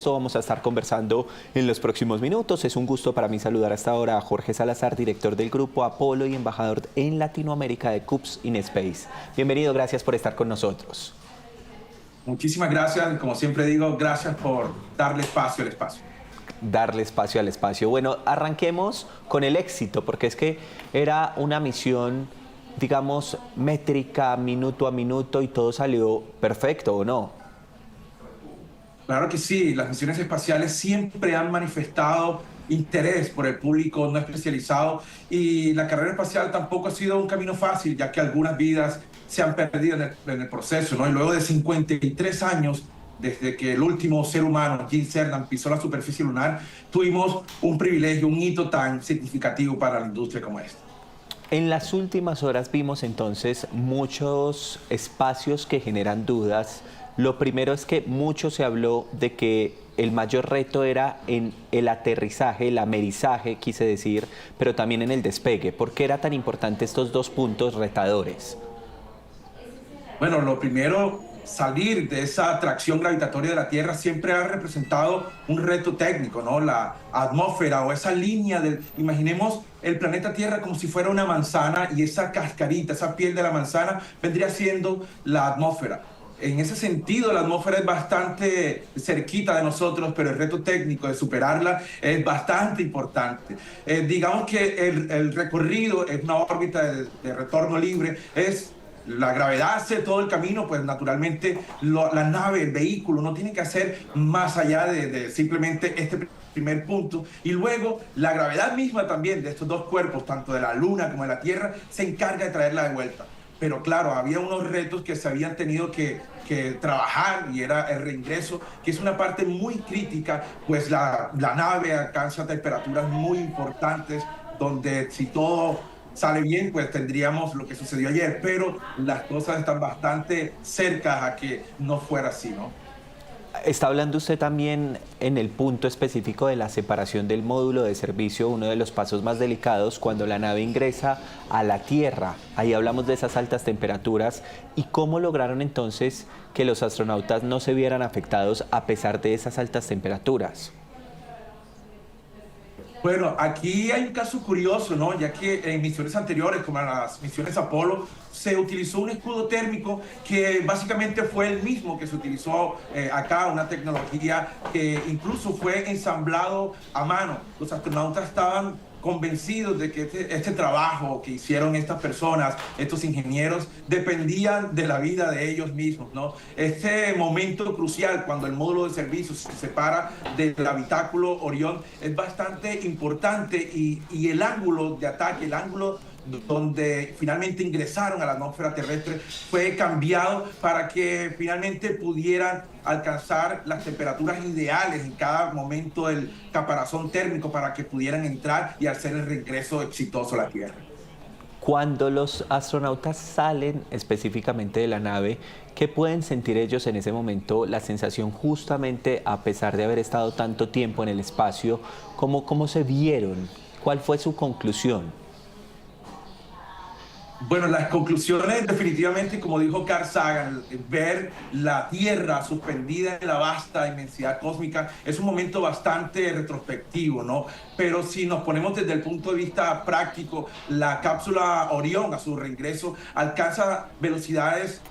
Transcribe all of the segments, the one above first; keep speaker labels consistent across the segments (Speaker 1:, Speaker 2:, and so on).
Speaker 1: Esto vamos a estar conversando en los próximos minutos. Es un gusto para mí saludar hasta ahora a Jorge Salazar, director del Grupo Apolo y embajador en Latinoamérica de CUPS in Space. Bienvenido, gracias por estar con nosotros.
Speaker 2: Muchísimas gracias, como siempre digo, gracias por darle espacio al espacio.
Speaker 1: Darle espacio al espacio. Bueno, arranquemos con el éxito, porque es que era una misión, digamos, métrica, minuto a minuto, y todo salió perfecto, ¿o no?
Speaker 2: Claro que sí, las misiones espaciales siempre han manifestado interés por el público no especializado y la carrera espacial tampoco ha sido un camino fácil, ya que algunas vidas se han perdido en el proceso, ¿no? Y luego de 53 años, desde que el último ser humano, Gene Cernan, pisó la superficie lunar, tuvimos un privilegio, un hito tan significativo para la industria como este.
Speaker 1: En las últimas horas vimos entonces muchos espacios que generan dudas. Lo primero es que mucho se habló de que el mayor reto era en el aterrizaje, el amerizaje, quise decir, pero también en el despegue. ¿Por qué era tan importante estos dos puntos retadores?
Speaker 2: Bueno, lo primero, salir de esa atracción gravitatoria de la Tierra siempre ha representado un reto técnico, ¿no? La atmósfera o esa línea del... Imaginemos el planeta Tierra como si fuera una manzana y esa cascarita, esa piel de la manzana vendría siendo la atmósfera. En ese sentido, la atmósfera es bastante cerquita de nosotros, pero el reto técnico de superarla es bastante importante. Digamos que el recorrido es una órbita de retorno libre, es la gravedad hace todo el camino, pues naturalmente la nave, el vehículo, no tiene que hacer más allá de simplemente este primer punto. Y luego la gravedad misma también de estos dos cuerpos, tanto de la Luna como de la Tierra, se encarga de traerla de vuelta. Pero claro, había unos retos que se habían tenido que trabajar y era el reingreso, que es una parte muy crítica, pues la nave alcanza temperaturas muy importantes, donde si todo sale bien, pues tendríamos lo que sucedió ayer, pero las cosas están bastante cerca a que no fuera así, ¿no?
Speaker 1: Está hablando usted también en el punto específico de la separación del módulo de servicio, uno de los pasos más delicados cuando la nave ingresa a la Tierra. Ahí hablamos de esas altas temperaturas y cómo lograron entonces que los astronautas no se vieran afectados a pesar de esas altas temperaturas.
Speaker 2: Bueno, aquí hay un caso curioso, ¿no? Ya que en misiones anteriores, como en las misiones Apolo, se utilizó un escudo térmico que básicamente fue el mismo que se utilizó acá, una tecnología que incluso fue ensamblado a mano. Los astronautas estaban convencidos de que este trabajo que hicieron estas personas, estos ingenieros, dependían de la vida de ellos mismos, ¿no? Este momento crucial, cuando el módulo de servicio se separa del habitáculo Orión, es bastante importante y el ángulo de ataque, el ángulo donde finalmente ingresaron a la atmósfera terrestre, fue cambiado para que finalmente pudieran alcanzar las temperaturas ideales en cada momento del caparazón térmico para que pudieran entrar y hacer el regreso exitoso a la Tierra.
Speaker 1: Cuando los astronautas salen específicamente de la nave, ¿qué pueden sentir ellos en ese momento? La sensación justamente, a pesar de haber estado tanto tiempo en el espacio, ¿cómo se vieron? ¿Cuál fue su conclusión?
Speaker 2: Bueno, las conclusiones definitivamente, como dijo Carl Sagan, ver la Tierra suspendida en la vasta inmensidad cósmica es un momento bastante retrospectivo, ¿no? Pero si nos ponemos desde el punto de vista práctico, la cápsula Orión a su reingreso alcanza velocidades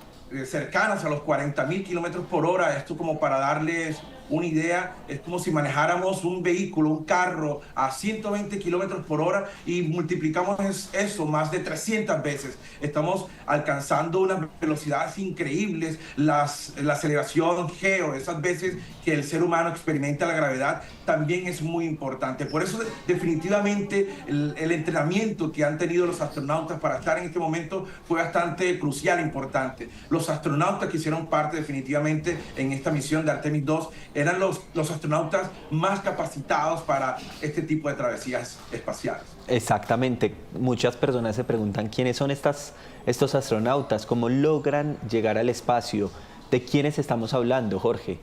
Speaker 2: cercanas a los 40.000 kilómetros por hora. Esto, como para darles una idea, es como si manejáramos un vehículo, un carro a 120 kilómetros por hora y multiplicamos eso más de 300 veces. Estamos alcanzando unas velocidades increíbles, la aceleración G, esas veces que el ser humano experimenta la gravedad, también es muy importante. Por eso definitivamente el entrenamiento que han tenido los astronautas para estar en este momento fue bastante crucial, importante. Los astronautas que hicieron parte definitivamente en esta misión de Artemis II eran los astronautas más capacitados para este tipo de travesías espaciales.
Speaker 1: Exactamente. Muchas personas se preguntan quiénes son estos astronautas, cómo logran llegar al espacio. ¿De quiénes estamos hablando, Jorge?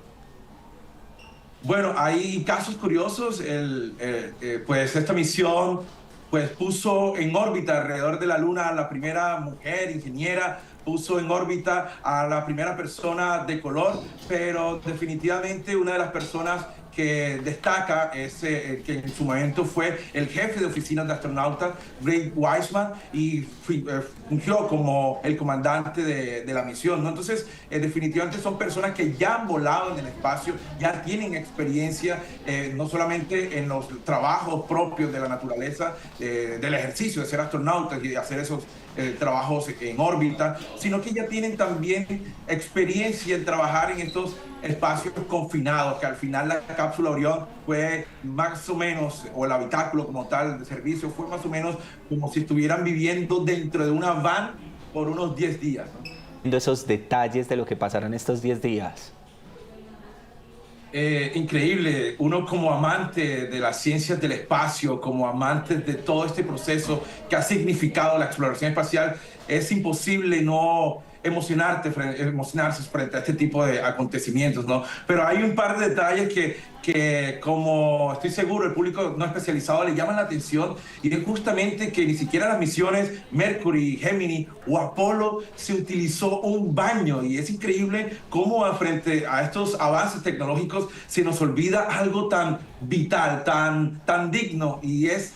Speaker 2: Bueno, hay casos curiosos. Pues esta misión pues puso en órbita alrededor de la Luna a la primera mujer ingeniera puso en órbita a la primera persona de color, pero definitivamente una de las personas que destaca es que en su momento fue el jefe de oficinas de astronautas, Ray Wiseman, y fungió como el comandante de la misión, ¿no? Entonces, definitivamente son personas que ya han volado en el espacio, ya tienen experiencia, no solamente en los trabajos propios de la naturaleza, del ejercicio de ser astronautas y de hacer esos trabajos en órbita, sino que ya tienen también experiencia en trabajar en estos espacios confinados, que al final la cápsula Orión fue más o menos, o el habitáculo como tal de servicio, fue más o menos como si estuvieran viviendo dentro de una van por unos 10 días, ¿no?
Speaker 1: Viendo esos detalles de lo que pasaron estos 10 días.
Speaker 2: Increíble, uno como amante de las ciencias del espacio, como amante de todo este proceso que ha significado la exploración espacial, es imposible no emocionarse frente a este tipo de acontecimientos, ¿no? Pero hay un par de detalles que como estoy seguro el público no especializado le llaman la atención, y es justamente que ni siquiera las misiones Mercury, Gemini o Apolo se utilizó un baño, y es increíble cómo frente a estos avances tecnológicos se nos olvida algo tan vital, tan digno, y es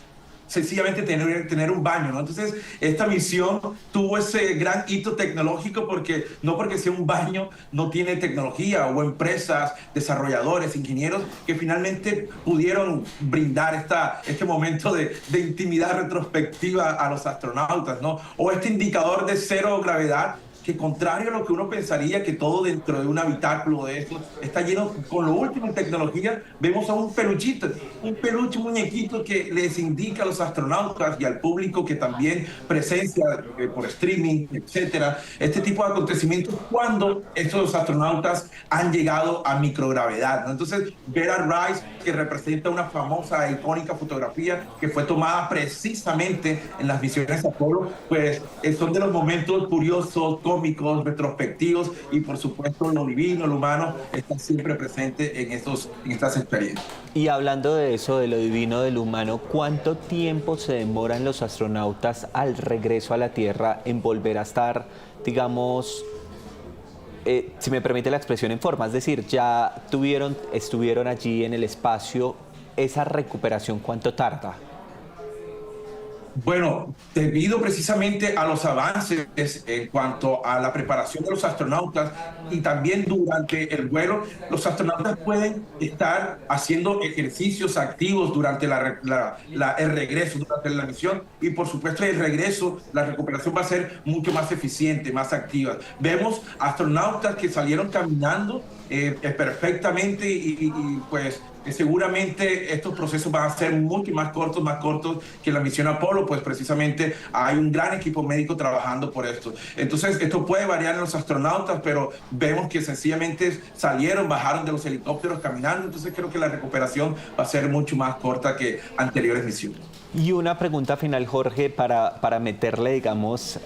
Speaker 2: sencillamente tener un baño, ¿no? Entonces, esta misión tuvo ese gran hito tecnológico porque no porque sea un baño no tiene tecnología, o empresas, desarrolladores, ingenieros que finalmente pudieron brindar este momento de intimidad retrospectiva a los astronautas, ¿no? O este indicador de cero gravedad, que contrario a lo que uno pensaría, que todo dentro de un habitáculo de esto está lleno con lo último en tecnología, vemos a un peluchito, un peluche, un muñequito que les indica a los astronautas y al público que también presencia por streaming, etcétera, este tipo de acontecimientos cuando estos astronautas han llegado a microgravedad, ¿no? Entonces, ver a Rice, que representa una famosa e icónica fotografía que fue tomada precisamente en las misiones Apolo, pues son de los momentos curiosos, cómicos, retrospectivos, y por supuesto lo divino, lo humano está siempre presente en estas experiencias.
Speaker 1: Y hablando de eso, de lo divino, de lo humano, ¿cuánto tiempo se demoran los astronautas al regreso a la Tierra en volver a estar, digamos, si me permite la expresión, en forma? Es decir, ya estuvieron allí en el espacio, ¿esa recuperación cuánto tarda?
Speaker 2: Bueno, debido precisamente a los avances en cuanto a la preparación de los astronautas, y también durante el vuelo, los astronautas pueden estar haciendo ejercicios activos durante el regreso, durante la misión, y por supuesto el regreso, la recuperación va a ser mucho más eficiente, más activa. Vemos astronautas que salieron caminando perfectamente, y pues seguramente estos procesos van a ser mucho más cortos que la misión Apolo, pues precisamente hay un gran equipo médico trabajando por esto. Entonces, esto puede variar en los astronautas, pero vemos que sencillamente salieron, bajaron de los helicópteros caminando, entonces creo que la recuperación va a ser mucho más corta que anteriores misiones.
Speaker 1: Y una pregunta final, Jorge, para meterle, digamos,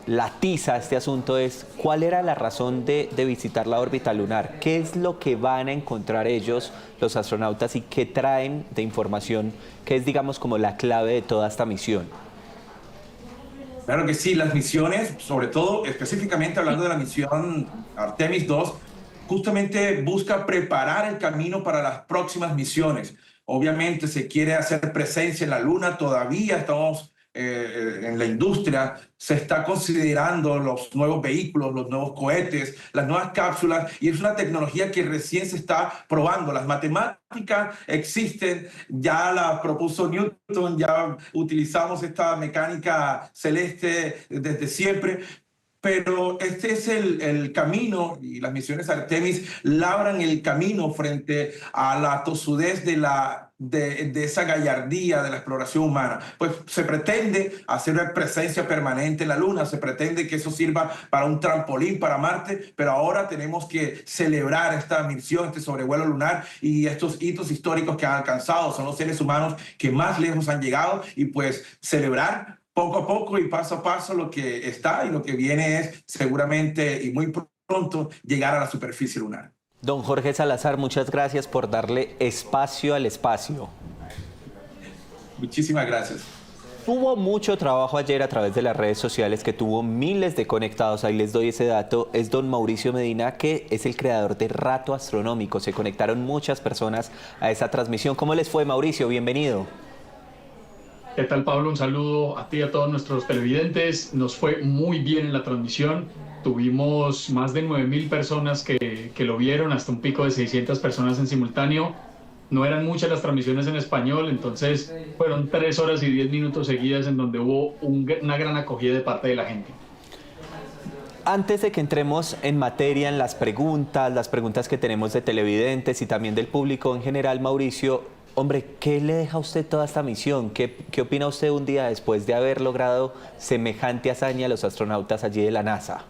Speaker 1: la tiza a este asunto es, ¿cuál era la razón de visitar la órbita lunar? ¿Qué es lo que van a encontrar ellos, los astronautas, y qué traen de información, que es, digamos, como la clave de toda esta misión?
Speaker 2: Claro que sí, las misiones, sobre todo, específicamente hablando de la misión Artemis II, justamente busca preparar el camino para las próximas misiones. Obviamente se quiere hacer presencia en la Luna, todavía estamos en la industria, se está considerando los nuevos vehículos, los nuevos cohetes, las nuevas cápsulas, y es una tecnología que recién se está probando. Las matemáticas existen, ya la propuso Newton, ya utilizamos esta mecánica celeste desde siempre, pero este es el camino, y las misiones Artemis labran el camino frente a la tosudez de esa gallardía de la exploración humana. Pues se pretende hacer una presencia permanente en la Luna, se pretende que eso sirva para un trampolín para Marte, pero ahora tenemos que celebrar esta misión, este sobrevuelo lunar y estos hitos históricos que han alcanzado. Son los seres humanos que más lejos han llegado, y pues celebrar poco a poco y paso a paso lo que está, y lo que viene es seguramente y muy pronto llegar a la superficie lunar.
Speaker 1: Don Jorge Salazar, muchas gracias por darle espacio al espacio.
Speaker 2: Muchísimas gracias.
Speaker 1: Hubo mucho trabajo ayer a través de las redes sociales que tuvo miles de conectados. Ahí les doy ese dato. Es don Mauricio Medina, que es el creador de Rato Astronómico. Se conectaron muchas personas a esa transmisión. ¿Cómo les fue, Mauricio? Bienvenido.
Speaker 3: ¿Qué tal, Pablo? Un saludo a ti y a todos nuestros televidentes. Nos fue muy bien en la transmisión. Tuvimos más de 9.000 personas que lo vieron, hasta un pico de 600 personas en simultáneo. No eran muchas las transmisiones en español, entonces fueron 3 horas y 10 minutos seguidas en donde hubo una gran acogida de parte de la gente.
Speaker 1: Antes de que entremos en materia, en las preguntas que tenemos de televidentes y también del público en general, Mauricio, hombre, ¿qué le deja a usted toda esta misión? ¿Qué opina usted un día después de haber logrado semejante hazaña a los astronautas allí de la NASA?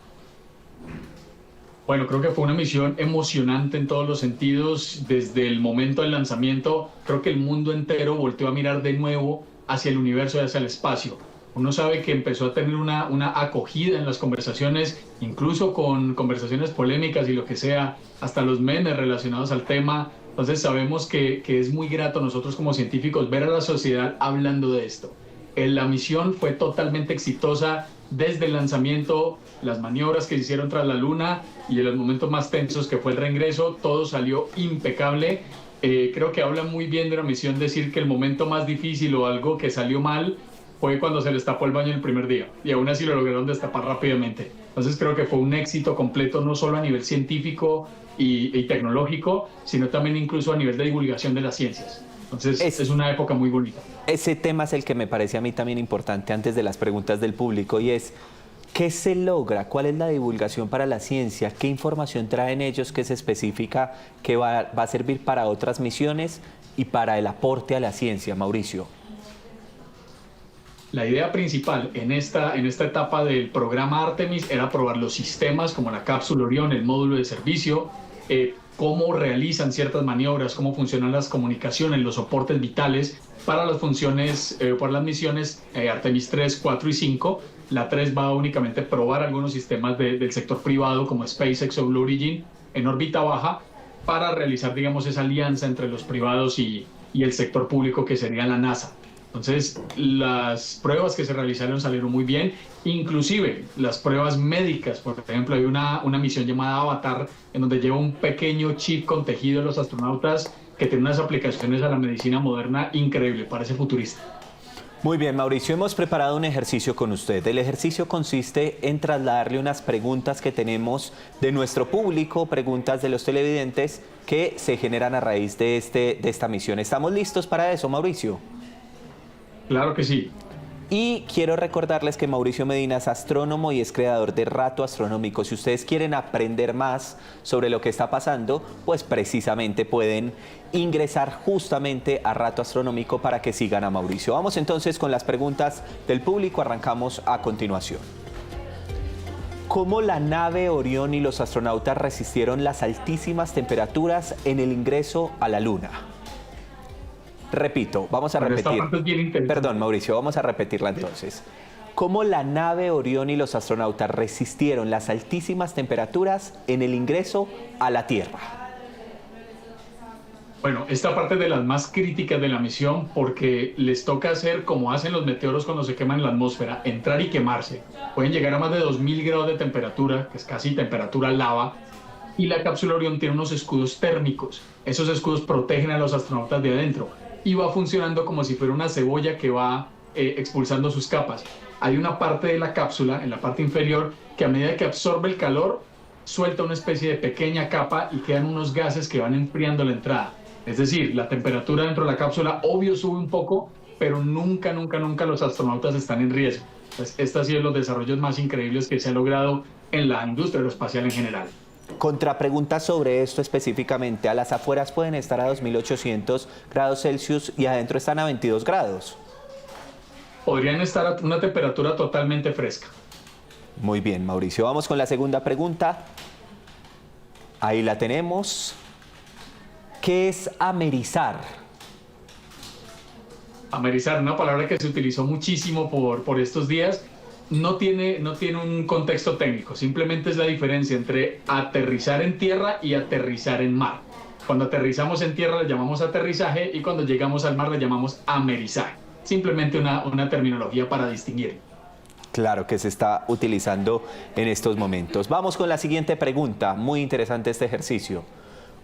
Speaker 3: Bueno, creo que fue una misión emocionante en todos los sentidos. Desde el momento del lanzamiento, creo que el mundo entero volteó a mirar de nuevo hacia el universo y hacia el espacio. Uno sabe que empezó a tener una acogida en las conversaciones, incluso con conversaciones polémicas y lo que sea, hasta los memes relacionados al tema. Entonces sabemos que es muy grato nosotros como científicos ver a la sociedad hablando de esto. La misión fue totalmente exitosa desde el lanzamiento, las maniobras que se hicieron tras la Luna y en los momentos más tensos que fue el reingreso, todo salió impecable. Creo que habla muy bien de una misión decir que el momento más difícil o algo que salió mal fue cuando se les tapó el baño el primer día y aún así lo lograron destapar rápidamente. Entonces creo que fue un éxito completo, no solo a nivel científico y tecnológico, sino también incluso a nivel de divulgación de las ciencias. Entonces es una época muy bonita.
Speaker 1: Ese tema es el que me parece a mí también importante antes de las preguntas del público, y es ¿qué se logra? ¿Cuál es la divulgación para la ciencia? ¿Qué información traen ellos que es específica, que va a servir para otras misiones y para el aporte a la ciencia, Mauricio?
Speaker 3: La idea principal en esta etapa del programa Artemis era probar los sistemas como la cápsula Orión, el módulo de servicio, cómo realizan ciertas maniobras, cómo funcionan las comunicaciones, los soportes vitales para las funciones, para las misiones Artemis 3, 4 y 5. La 3 va a únicamente probar algunos sistemas del sector privado como SpaceX o Blue Origin en órbita baja para realizar, digamos, esa alianza entre los privados y el sector público que sería la NASA. Entonces, las pruebas que se realizaron salieron muy bien, inclusive las pruebas médicas. Por ejemplo, hay una misión llamada Avatar, en donde lleva un pequeño chip con tejido de los astronautas que tiene unas aplicaciones a la medicina moderna increíble, parece futurista.
Speaker 1: Muy bien, Mauricio, hemos preparado un ejercicio con usted. El ejercicio consiste en trasladarle unas preguntas que tenemos de nuestro público, preguntas de los televidentes que se generan a raíz de esta misión. ¿Estamos listos para eso, Mauricio?
Speaker 3: Claro que sí.
Speaker 1: Y quiero recordarles que Mauricio Medina es astrónomo y es creador de Rato Astronómico. Si ustedes quieren aprender más sobre lo que está pasando, pues precisamente pueden ingresar justamente a Rato Astronómico para que sigan a Mauricio. Vamos entonces con las preguntas del público. Arrancamos a continuación. ¿Cómo la nave Orión y los astronautas resistieron las altísimas temperaturas en el ingreso a la Luna? Repito, vamos a repetir. Perdón, Mauricio, vamos a repetirla entonces. ¿Cómo la nave Orión y los astronautas resistieron las altísimas temperaturas en el ingreso a la Tierra?
Speaker 3: Bueno, esta parte es de las más críticas de la misión porque les toca hacer como hacen los meteoros cuando se queman en la atmósfera, entrar y quemarse. Pueden llegar a más de 2000 grados de temperatura, que es casi temperatura lava, y la cápsula Orión tiene unos escudos térmicos. Esos escudos protegen a los astronautas de adentro y va funcionando como si fuera una cebolla que va expulsando sus capas. Hay una parte de la cápsula, en la parte inferior, que a medida que absorbe el calor, suelta una especie de pequeña capa y quedan unos gases que van enfriando la entrada. Es decir, la temperatura dentro de la cápsula, obvio, sube un poco, pero nunca los astronautas están en riesgo. Pues este ha sido los desarrollos más increíbles que se han logrado en la industria aeroespacial en general.
Speaker 1: Contrapregunta sobre esto específicamente. A las afueras pueden estar a 2800 grados Celsius y adentro están a 22 grados.
Speaker 3: Podrían estar a una temperatura totalmente fresca.
Speaker 1: Muy bien, Mauricio. Vamos con la segunda pregunta. Ahí la tenemos. ¿Qué es amerizar?
Speaker 3: Amerizar, una palabra que se utilizó muchísimo por estos días. No tiene un contexto técnico, simplemente es la diferencia entre aterrizar en tierra y aterrizar en mar. Cuando aterrizamos en tierra le llamamos aterrizaje y cuando llegamos al mar le llamamos amerizaje. simplemente una terminología para distinguir.
Speaker 1: Claro que se está utilizando en estos momentos. Vamos con la siguiente pregunta, muy interesante este ejercicio.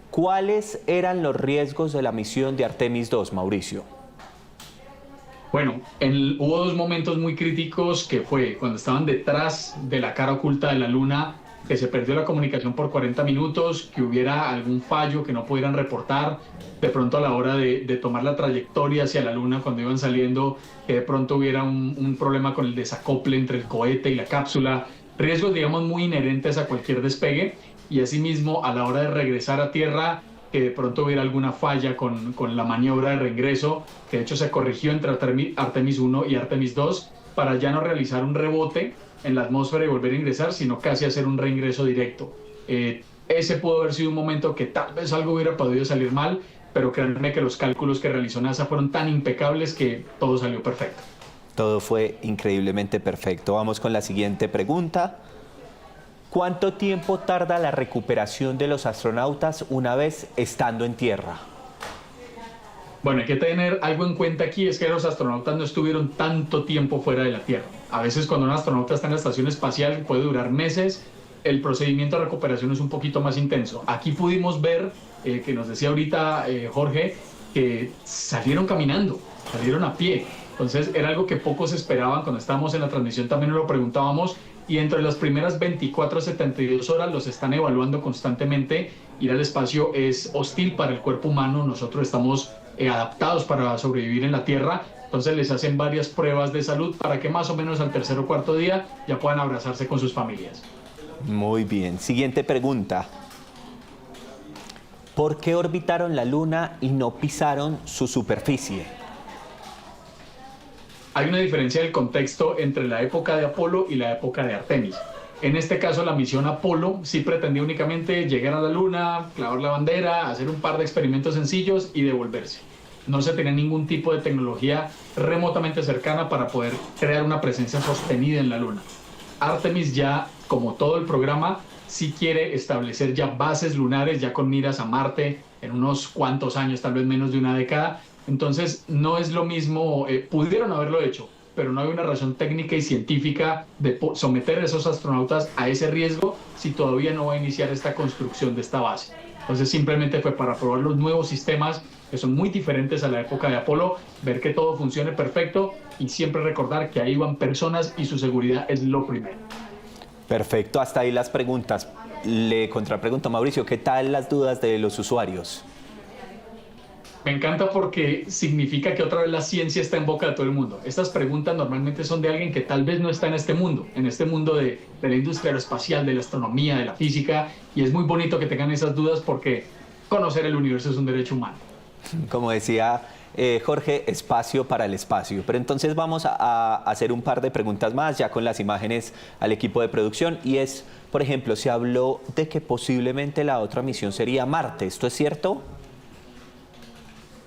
Speaker 1: ¿Cuáles eran los riesgos de la misión de Artemis II, Mauricio?
Speaker 3: Bueno, hubo dos momentos muy críticos que fue cuando estaban detrás de la cara oculta de la Luna, que se perdió la comunicación por 40 minutos, que hubiera algún fallo que no pudieran reportar, de pronto a la hora de tomar la trayectoria hacia la Luna cuando iban saliendo, que de pronto hubiera un problema con el desacople entre el cohete y la cápsula, riesgos digamos muy inherentes a cualquier despegue, y asimismo a la hora de regresar a Tierra, que de pronto hubiera alguna falla con la maniobra de reingreso, que de hecho se corrigió entre Artemis 1 y Artemis 2 para ya no realizar un rebote en la atmósfera y volver a ingresar, sino casi hacer un reingreso directo. Ese pudo haber sido un momento que tal vez algo hubiera podido salir mal, pero créanme que los cálculos que realizó NASA fueron tan impecables que todo salió perfecto.
Speaker 1: Todo fue increíblemente perfecto. Vamos con la siguiente pregunta. ¿Cuánto tiempo tarda la recuperación de los astronautas una vez estando en Tierra?
Speaker 3: Bueno, hay que tener algo en cuenta aquí, es que los astronautas no estuvieron tanto tiempo fuera de la Tierra. A veces cuando un astronauta está en la estación espacial puede durar meses, el procedimiento de recuperación es un poquito más intenso. Aquí pudimos ver, que nos decía ahorita Jorge, que salieron caminando, salieron a pie. Entonces era algo que pocos esperaban. Cuando estábamos en la transmisión también nos lo preguntábamos, y entre las primeras 24 a 72 horas los están evaluando constantemente. Ir al espacio es hostil para el cuerpo humano, nosotros estamos adaptados para sobrevivir en la Tierra, entonces les hacen varias pruebas de salud para que más o menos al tercer o cuarto día ya puedan abrazarse con sus familias.
Speaker 1: Muy bien, siguiente pregunta. ¿Por qué orbitaron la Luna y no pisaron su superficie?
Speaker 3: Hay una diferencia del contexto entre la época de Apolo y la época de Artemis. En este caso, la misión Apolo sí pretendía únicamente llegar a la Luna, clavar la bandera, hacer un par de experimentos sencillos y devolverse. No se tenía ningún tipo de tecnología remotamente cercana para poder crear una presencia sostenida en la Luna. Artemis ya, como todo el programa, sí quiere establecer ya bases lunares, ya con miras a Marte en unos cuantos años, tal vez menos de una década. Entonces, no es lo mismo, pudieron haberlo hecho, pero no hay una razón técnica y científica de someter a esos astronautas a ese riesgo si todavía no va a iniciar esta construcción de esta base. Entonces simplemente fue para probar los nuevos sistemas que son muy diferentes a la época de Apolo, ver que todo funcione perfecto y siempre recordar que ahí van personas y su seguridad es lo primero.
Speaker 1: Perfecto, hasta ahí las preguntas. Le contrapregunto a Mauricio, ¿qué tal las dudas de los usuarios?
Speaker 3: Me encanta porque significa que otra vez la ciencia está en boca de todo el mundo. Estas preguntas normalmente son de alguien que tal vez no está en este mundo de la industria aeroespacial, de la astronomía, de la física, y es muy bonito que tengan esas dudas porque conocer el universo es un derecho humano.
Speaker 1: Como decía Jorge, espacio para el espacio. Pero entonces vamos a hacer un par de preguntas más, ya con las imágenes al equipo de producción, y es, por ejemplo, se habló de que posiblemente la otra misión sería Marte. ¿Esto es cierto?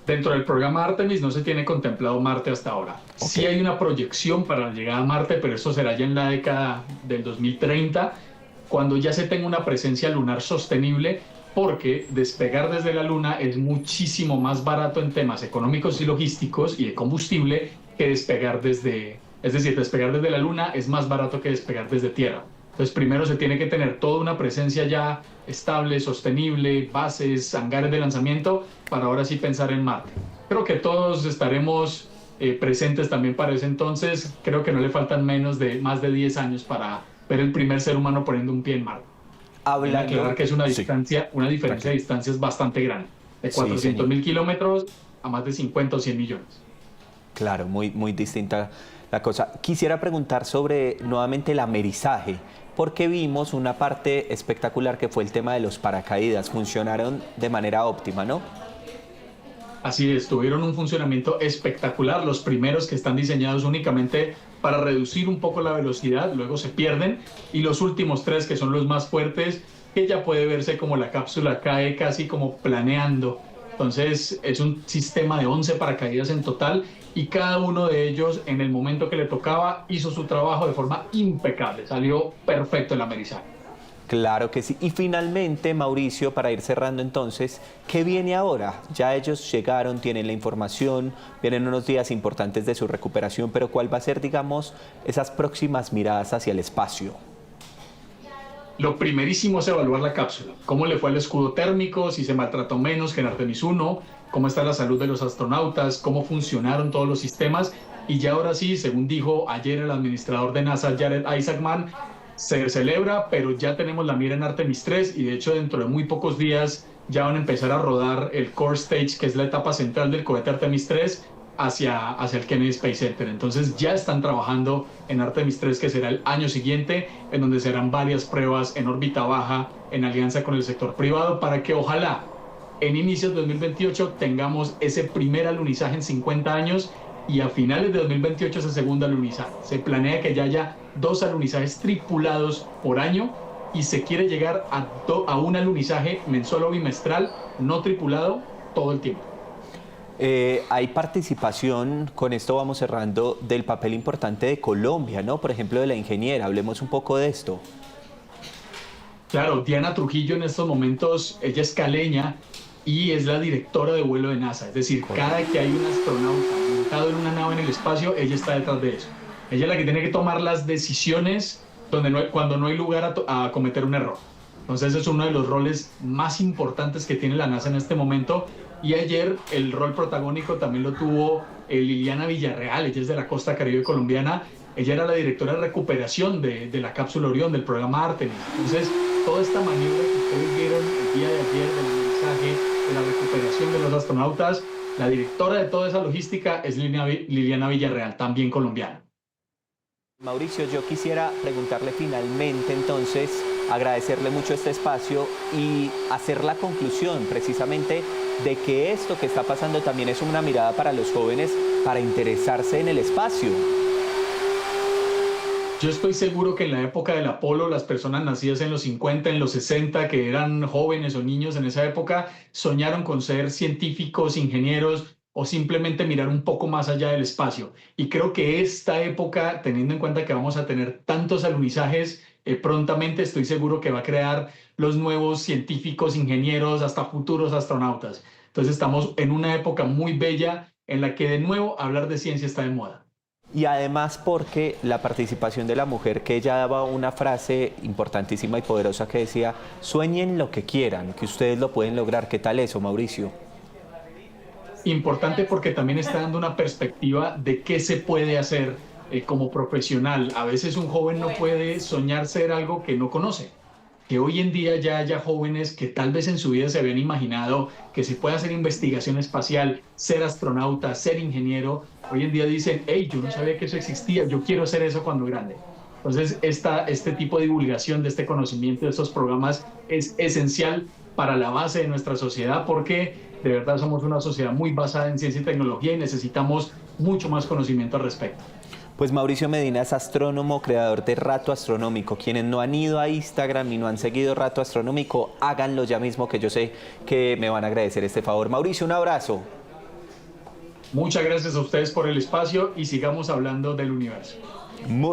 Speaker 3: Dentro del programa Artemis no se tiene contemplado Marte hasta ahora.
Speaker 1: Okay.
Speaker 3: Sí hay una proyección para la llegada a Marte, pero esto será ya en la década del 2030, cuando ya se tenga una presencia lunar sostenible, porque despegar desde la Luna es muchísimo más barato en temas económicos y logísticos y de combustible que despegar desde la Luna es más barato que despegar desde Tierra. Entonces primero se tiene que tener toda una presencia ya estable, sostenible, bases, hangares de lanzamiento, para ahora sí pensar en Marte. Creo que todos estaremos presentes también para ese entonces. Creo que no le faltan más de 10 años para ver el primer ser humano poniendo un pie en Marte. Aclarar que es una distancia, una diferencia de distancias bastante grande, de 400.000 kilómetros a más de 50 o 100 millones.
Speaker 1: Claro, muy distinta la cosa. Quisiera preguntar sobre nuevamente el amerizaje, porque vimos una parte espectacular que fue el tema de los paracaídas. Funcionaron de manera óptima, ¿no?
Speaker 3: Así es, tuvieron un funcionamiento espectacular. Los primeros que están diseñados únicamente para reducir un poco la velocidad, luego se pierden, y los últimos 3, que son los más fuertes, que ya puede verse como la cápsula cae casi como planeando. Entonces es un sistema de 11 paracaídas en total, y cada uno de ellos en el momento que le tocaba hizo su trabajo de forma impecable. Salió perfecto el amerizaje.
Speaker 1: Claro que sí. Y finalmente, Mauricio, para ir cerrando entonces, ¿qué viene ahora? Ya ellos llegaron, tienen la información, vienen unos días importantes de su recuperación, pero ¿cuál va a ser, digamos, esas próximas miradas hacia el espacio?
Speaker 3: Lo primerísimo es evaluar la cápsula. ¿Cómo le fue al escudo térmico? Si se maltrató menos que en Artemis 1. ¿Cómo está la salud de los astronautas? ¿Cómo funcionaron todos los sistemas? Y ya ahora sí, según dijo ayer el administrador de NASA, Jared Isaacman, se celebra, pero ya tenemos la mira en Artemis 3 y de hecho dentro de muy pocos días ya van a empezar a rodar el core stage, que es la etapa central del cohete Artemis 3, hacia el Kennedy Space Center. Entonces ya están trabajando en Artemis 3, que será el año siguiente, en donde serán varias pruebas en órbita baja, en alianza con el sector privado, para que ojalá en inicios de 2028 tengamos ese primer alunizaje en 50 años y a finales de 2028 ese segundo alunizaje. Se planea que ya haya 2 alunizajes tripulados por año y se quiere llegar a un alunizaje mensual o bimestral no tripulado todo el tiempo.
Speaker 1: Hay participación, con esto vamos cerrando, del papel importante de Colombia, ¿no? Por ejemplo, de la ingeniera, hablemos un poco de esto.
Speaker 3: Claro, Diana Trujillo en estos momentos, ella es caleña y es la directora de vuelo de NASA. Es decir, cada que hay un astronauta montado en una nave en el espacio, ella está detrás de eso. Ella es la que tiene que tomar las decisiones cuando no hay lugar a cometer un error. Entonces, ese es uno de los roles más importantes que tiene la NASA en este momento. Y ayer el rol protagónico también lo tuvo Liliana Villarreal, ella es de la costa caribe colombiana. Ella era la directora de recuperación de la cápsula Orión, del programa Artemis. Entonces, toda esta maniobra que ustedes vieron el día de ayer del mensaje, de la recuperación de los astronautas, la directora de toda esa logística es Liliana Villarreal, también colombiana.
Speaker 1: Mauricio, yo quisiera preguntarle finalmente entonces, agradecerle mucho este espacio y hacer la conclusión precisamente de que esto que está pasando también es una mirada para los jóvenes para interesarse en el espacio.
Speaker 3: Yo estoy seguro que en la época del Apolo, las personas nacidas en los 50, en los 60, que eran jóvenes o niños en esa época, soñaron con ser científicos, ingenieros o simplemente mirar un poco más allá del espacio. Y creo que esta época, teniendo en cuenta que vamos a tener tantos alunizajes, prontamente estoy seguro que va a crear los nuevos científicos, ingenieros, hasta futuros astronautas. Entonces estamos en una época muy bella en la que de nuevo hablar de ciencia está de moda.
Speaker 1: Y además porque la participación de la mujer, que ella daba una frase importantísima y poderosa que decía, sueñen lo que quieran, que ustedes lo pueden lograr. ¿Qué tal eso, Mauricio?
Speaker 3: Importante porque también está dando una perspectiva de qué se puede hacer como profesional. A veces un joven no puede soñar ser algo que no conoce. Que hoy en día ya haya jóvenes que tal vez en su vida se habían imaginado que se puede hacer investigación espacial, ser astronauta, ser ingeniero. Hoy en día dicen, hey, yo no sabía que eso existía, yo quiero hacer eso cuando grande. Entonces, este tipo de divulgación de este conocimiento, de estos programas, es esencial para la base de nuestra sociedad porque de verdad somos una sociedad muy basada en ciencia y tecnología y necesitamos mucho más conocimiento al respecto.
Speaker 1: Pues Mauricio Medina es astrónomo, creador de Rato Astronómico. Quienes no han ido a Instagram y no han seguido Rato Astronómico, háganlo ya mismo, que yo sé que me van a agradecer este favor. Mauricio, un abrazo.
Speaker 3: Muchas gracias a ustedes por el espacio y sigamos hablando del universo.